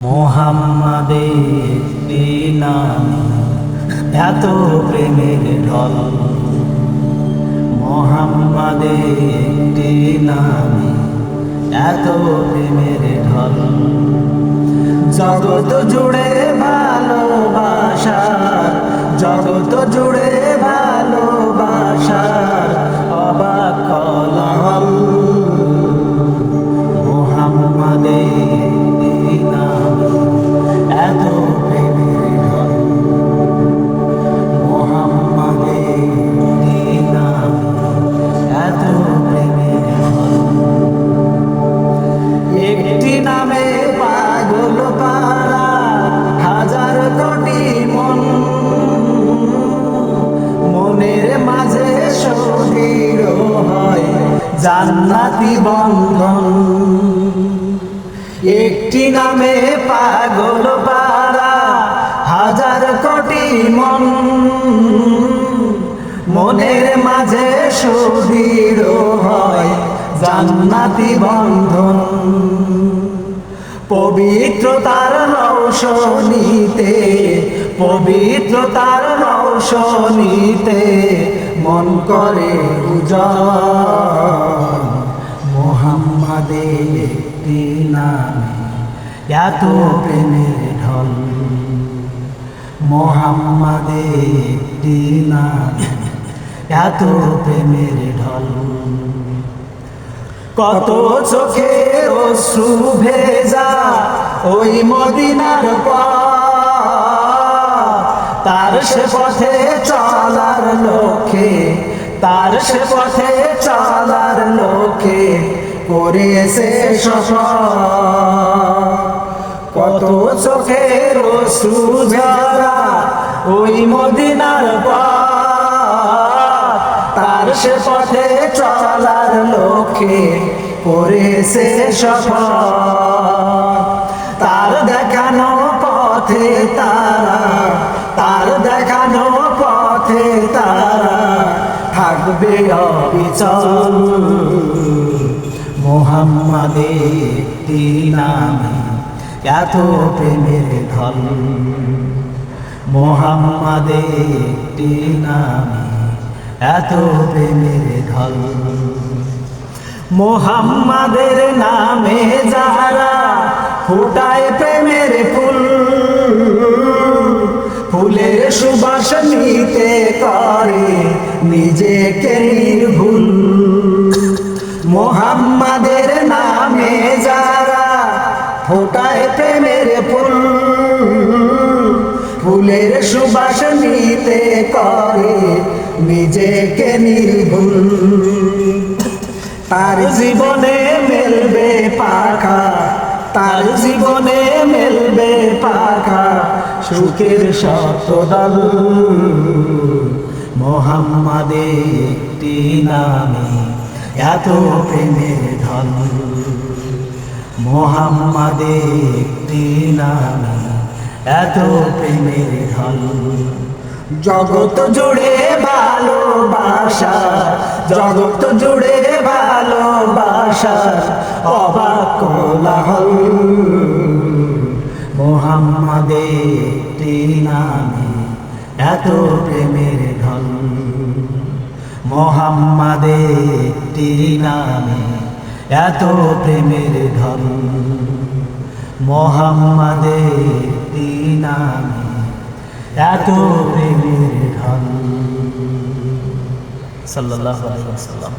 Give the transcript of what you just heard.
মুহাম্মাদের নাম এত প্রেমের ঢল, মুহাম্মাদের নাম এত প্রেমের ঢল। জগৎ জুড়ে ভালোবাসার, জগৎ জুড়ে ভালোবাসার অবাক কোলাহল। মুহাম্মাদের নাম এত প্রেমের ঢল, মুহাম্মাদের নাম এত প্রেমের ঢল। একটি নামে পাগল পারা হাজার কোটি মন, মনের মাঝে সুদৃঢ় হয় জান্নাতি বন্ধন। একটি নামে পাগল পারা হাজার কোটি মন, মনের মাঝে সুদৃঢ় হয় জান্নাতি বন্ধন। পবিত্রতার রৌশনীতে, পবিত্রতার রৌশনীতে মন করে উজ্জ্বল। মুহাম্মাদের একটি নামে এত প্রেমের ঢল, মুহাম্মাদের একটি নামে এত প্রেমের ঢল। কত চোখের অশ্রু ভেজা ওই মদিনার পথ, তার সে পথে চলার লক্ষ্যে, তার সে পথে চলার লক্ষ্যে করেছে সফর। কত চোখের অশ্রু ঝরা ওই মদিনার পথ, তার সে পথে চলার লক্ষ্যে করেছে সফর। তার দেখানো পথে তারা, তার দেখানো পথে তারা থাকবে অবিচল। মুহাম্মাদের একটি নামে এত প্রেমের ঢল, মুহাম্মাদের একটি নামে এত প্রেমের ঢল। মুহাম্মাদের নামে যারা ফুটায় প্রেমের ফুল, ফুলের সুবাস নিতে করে নিজেকে নির্ভুল। মুহাম্মাদের নামে যারা ফুটায় প্রেমের ফুল, ফুলের সুবাস নিতে করে নিজেকে নির্ভুল। তার জীবনে মেলবে পাখা, তার জীবনে মেলবে পাখা সুখের শতদল। মুহাম্মাদের একটি নামে এত প্রেমের ঢল, মুহাম্মাদের একটি নামে এত প্রেমের ঢল। জগৎ জুড়ে ভালোবাসা, জগৎ জুড়ে ভালোবাসা অবাক কোলাহল। মুহাম্মাদের একটি নামে এত প্রেমের ঢল, মুহাম্মাদের একটি নামে এত প্রেমের ঢল। মুহাম্মাদের একটি নামে এত প্রেমের ঢল। সাল্লাল্লাহু আলাইহি ওয়াসাল্লাম।